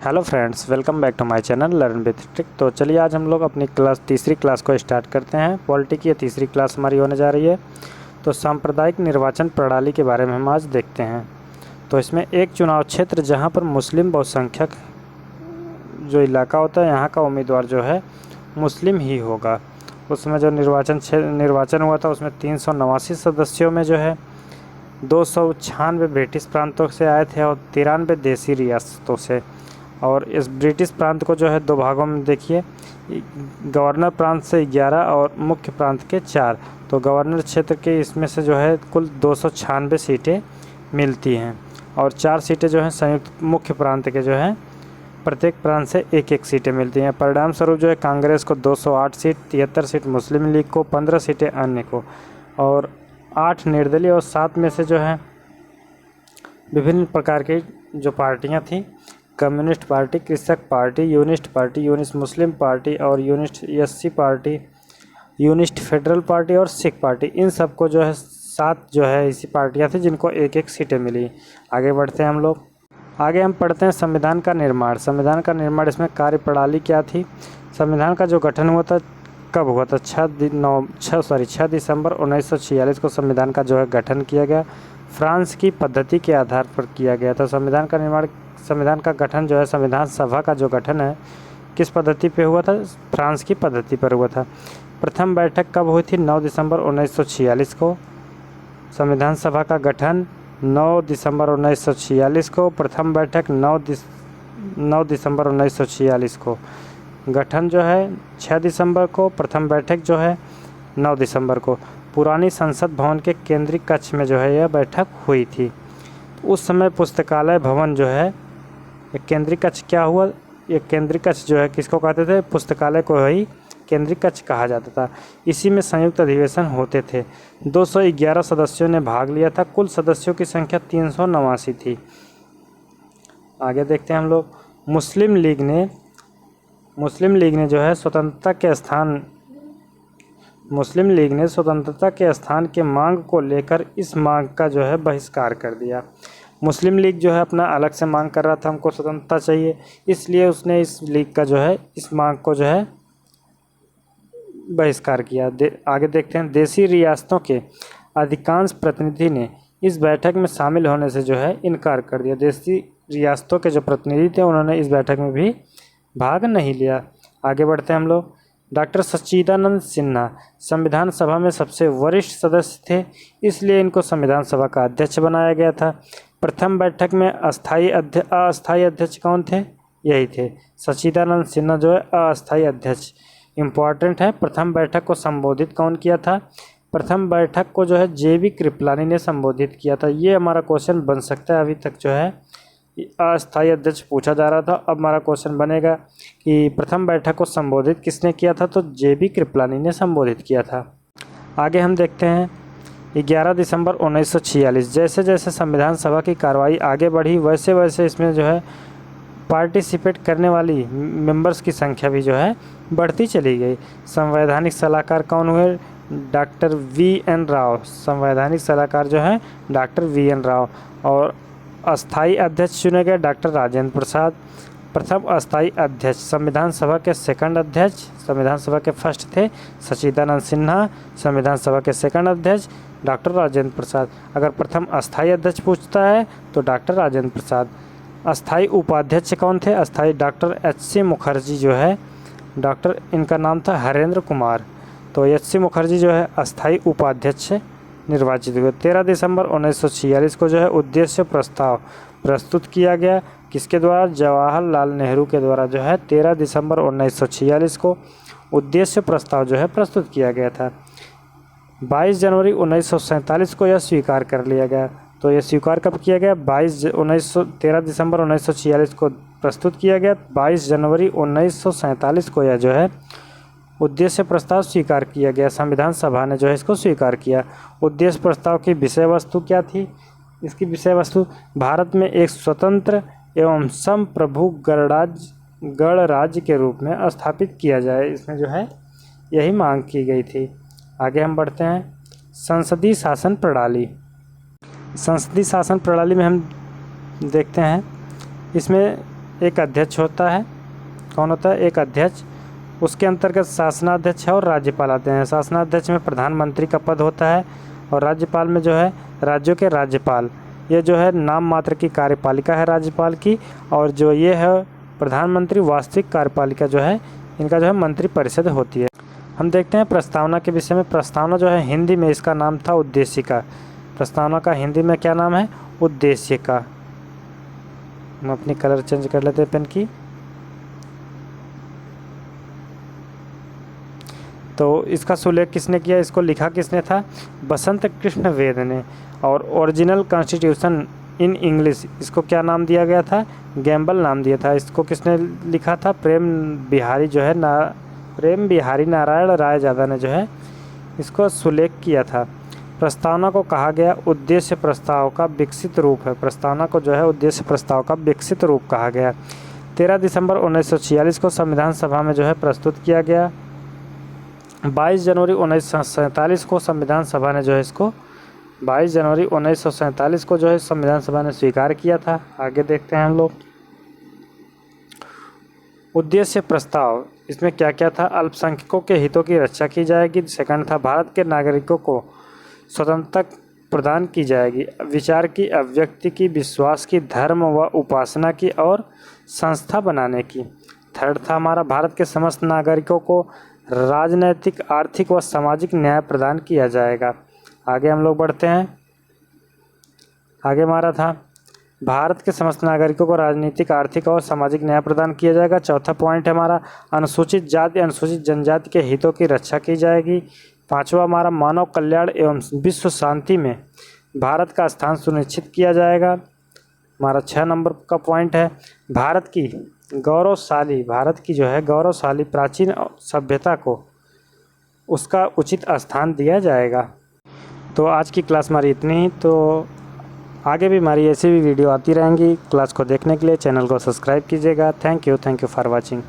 Hello friends, welcome back to my channel learn with trick. तो चलिए आज हम लोग अपनी तीसरी क्लास को स्टार्ट करते हैं। पॉलिटी की ये तीसरी क्लास हमारी होने जा रही है। तो सांप्रदायिक निर्वाचन प्रणाली के बारे में हम आज देखते हैं। तो इसमें एक चुनाव क्षेत्र जहां पर मुस्लिम बहुसंख्यक जो इलाका होता है, यहाँ का उम्मीदवार जो है मुस्लिम ही होगा। उसमें जो निर्वाचन हुआ था उसमें 389 सदस्यों में जो है 296 ब्रिटिश प्रांतों से आए थे और 93 देसी रियासतों से। और इस ब्रिटिश प्रांत को जो है दो भागों में देखिए, गवर्नर प्रांत से 11 और मुख्य प्रांत के 4। तो गवर्नर क्षेत्र के इसमें से जो है कुल 296 सीटें मिलती हैं और 4 सीटें जो हैं संयुक्त मुख्य प्रांत के जो हैं प्रत्येक प्रांत से एक एक सीटें मिलती हैं। परिणाम स्वरूप जो है कांग्रेस को 208 सीट, 73 सीट मुस्लिम लीग को, 15 सीटें अन्य को और 8 निर्दलीय और 7 में से जो है विभिन्न प्रकार की जो पार्टियां थीं, कम्युनिस्ट पार्टी, कृषक पार्टी, यूनिस्ट मुस्लिम पार्टी और Unionist SC party, Unionist federal party और सिख पार्टी, इन सबको जो है 7 जो है ऐसी पार्टियां थी जिनको एक एक सीटें मिली। आगे बढ़ते हैं हम लोग। आगे हम पढ़ते हैं संविधान का निर्माण। संविधान का निर्माण, इसमें कार्यप्रणाली क्या थी। संविधान का जो गठन हुआ था कब हुआ था? 6 दिसंबर 1946 को संविधान का जो है गठन किया गया। फ्रांस की पद्धति के आधार पर किया गया था संविधान का निर्माण। संविधान का गठन जो है, संविधान सभा का जो गठन है किस पद्धति पे हुआ था? फ्रांस की पद्धति पर हुआ था। प्रथम बैठक कब हुई थी? 9 दिसंबर 1946 को। संविधान सभा का गठन 9 दिसंबर 1946 को। प्रथम बैठक 9 दिसंबर 1946 को। गठन जो है 6 दिसंबर को, प्रथम बैठक जो है 9 दिसंबर को। पुरानी संसद भवन के केंद्रीय कक्ष में जो है यह बैठक हुई थी। उस समय पुस्तकालय भवन जो है, एक केंद्रीय कक्ष क्या हुआ? एक केंद्रीय कक्ष जो है किसको कहते थे? पुस्तकालय को ही केंद्रीय कक्ष कहा जाता था। इसी में संयुक्त अधिवेशन होते थे। 211 सदस्यों ने भाग लिया था। कुल सदस्यों की संख्या 389 थी। आगे देखते हैं हम लोग। मुस्लिम लीग ने जो है स्वतंत्रता के स्थान के मांग को लेकर इस मांग का जो है बहिष्कार कर दिया। मुस्लिम लीग जो है अपना अलग से मांग कर रहा था, हमको स्वतंत्रता चाहिए, इसलिए उसने इस लीग का जो है इस मांग को जो है बहिष्कार किया। आगे देखते हैं। देसी रियासतों के अधिकांश प्रतिनिधि ने इस बैठक में शामिल होने से जो है इनकार कर दिया। देसी रियासतों के जो प्रतिनिधि थे उन्होंने इस बैठक में भी भाग नहीं लिया। आगे बढ़ते हैं हम लोग। डॉक्टर सच्चिदानंद सिन्हा संविधान सभा में सबसे वरिष्ठ सदस्य थे, इसलिए इनको संविधान सभा का अध्यक्ष बनाया गया था। प्रथम बैठक में अस्थायी अध्यक्ष कौन थे? यही थे सच्चिदानंद सिन्हा जो है अस्थायी अध्यक्ष। इम्पॉर्टेंट है, प्रथम बैठक को संबोधित कौन किया था? प्रथम बैठक को जो है जेबी कृपलानी ने संबोधित किया था। ये हमारा क्वेश्चन बन सकता है। अभी तक जो है अस्थायी अध्यक्ष पूछा जा रहा था, अब हमारा क्वेश्चन बनेगा कि प्रथम बैठक को संबोधित किसने किया था? तो जेबी कृपलानी ने संबोधित किया था। आगे हम देखते हैं। 11 दिसंबर 1946, जैसे जैसे संविधान सभा की कार्रवाई आगे बढ़ी वैसे वैसे इसमें जो है पार्टिसिपेट करने वाली मेंबर्स की संख्या भी जो है बढ़ती चली गई। संवैधानिक सलाहकार कौन हुए? Doctor VN. राव। संवैधानिक सलाहकार जो है डॉक्टर वी.एन. राव। और अस्थाई अध्यक्ष चुने गए डॉक्टर राजेंद्र प्रसाद। प्रथम अस्थाई अध्यक्ष, संविधान सभा के सेकंड अध्यक्ष, संविधान सभा के फर्स्ट थे सच्चिदानंद सिन्हा, संविधान सभा के सेकंड अध्यक्ष डॉक्टर राजेंद्र प्रसाद। अगर प्रथम अस्थाई अध्यक्ष पूछता है तो डॉक्टर राजेंद्र प्रसाद। अस्थाई उपाध्यक्ष कौन थे? अस्थाई डॉक्टर एच.सी. मुखर्जी जो है, डॉक्टर इनका नाम था हरेंद्र कुमार। तो एच.सी. मुखर्जी जो है अस्थाई उपाध्यक्ष निर्वाचित हुए। 13 दिसंबर 1946 को जो है उद्देश्य प्रस्ताव प्रस्तुत किया गया। किसके द्वारा? जवाहरलाल नेहरू के द्वारा जो है 13 दिसंबर 1946 को उद्देश्य प्रस्ताव जो है प्रस्तुत किया गया था। 22 जनवरी 1947 को यह स्वीकार कर लिया गया। तो यह स्वीकार कब किया गया? 13 दिसंबर 1946 को प्रस्तुत किया गया, 22 जनवरी 1947 को यह जो है उद्देश्य प्रस्ताव स्वीकार किया गया। संविधान सभा ने जो है इसको स्वीकार किया। उद्देश्य प्रस्ताव की विषय वस्तु क्या थी? इसकी विषय वस्तु भारत में एक स्वतंत्र एवं संप्रभु गणराज्य के रूप में स्थापित किया जाए, इसमें जो है यही मांग की गई थी। आगे हम बढ़ते हैं। संसदीय शासन प्रणाली। संसदीय शासन प्रणाली में हम देखते हैं, इसमें एक अध्यक्ष होता है। कौन होता है? एक अध्यक्ष। उसके अंतर्गत शासनाध्यक्ष है और राज्यपाल आते हैं। शासनाध्यक्ष में प्रधानमंत्री का पद होता है और राज्यपाल में जो है राज्यों के राज्यपाल। ये जो है नाम मात्र की कार्यपालिका है राज्यपाल की, और जो ये है प्रधानमंत्री वास्तविक कार्यपालिका जो है इनका जो है मंत्रिपरिषद होती है। हम देखते हैं प्रस्तावना के विषय में। प्रस्तावना जो है हिंदी में इसका नाम था उद्देशिका। प्रस्तावना का हिंदी में क्या नाम है? उद्देशिका। हम अपनी कलर चेंज कर लेते हैं पेन की। तो इसका सुलेख किसने किया? इसको लिखा किसने था? बसंत कृष्ण वेद ने। और ओरिजिनल कॉन्स्टिट्यूशन इन इंग्लिश, इसको क्या नाम दिया गया था? गैम्बल नाम दिया था। इसको किसने लिखा था? प्रेम बिहारी नारायण रायजादा ने जो है इसको सुलेख किया था। प्रस्तावना को कहा गया उद्देश्य प्रस्ताव का विकसित रूप है। प्रस्तावना को जो है उद्देश्य प्रस्ताव का विकसित रूप कहा गया। 13 दिसंबर 1946 को संविधान सभा में जो है प्रस्तुत किया गया। 22 जनवरी 1947 को संविधान सभा ने जो है इसको 22 जनवरी 1947 को जो है संविधान सभा ने स्वीकार किया था। आगे देखते हैं हम लोग। उद्देश्य प्रस्ताव, इसमें क्या क्या था? अल्पसंख्यकों के हितों की रक्षा की जाएगी। सेकंड था भारत के नागरिकों को स्वतंत्रता प्रदान की जाएगी। विचार की अभिव्यक्ति की, विश्वास की, धर्म व उपासना की और संस्था बनाने की। थर्ड था हमारा भारत के समस्त नागरिकों को राजनैतिक, आर्थिक व सामाजिक न्याय प्रदान किया जाएगा। आगे हम लोग बढ़ते हैं। आगे हमारा था भारत के समस्त नागरिकों को राजनीतिक, आर्थिक और सामाजिक न्याय प्रदान किया जाएगा। चौथा पॉइंट है हमारा अनुसूचित जाति, अनुसूचित जनजाति के हितों की रक्षा की जाएगी। पांचवा हमारा मानव कल्याण एवं विश्व शांति में भारत का स्थान सुनिश्चित किया जाएगा। हमारा 6 नंबर का पॉइंट है भारत की जो है गौरवशाली प्राचीन सभ्यता को उसका उचित स्थान दिया जाएगा। तो आज की क्लास हमारी इतनी ही। तो आगे भी हमारी ऐसी भी वीडियो आती रहेंगी। क्लास को देखने के लिए चैनल को सब्सक्राइब कीजिएगा। Thank you for watching.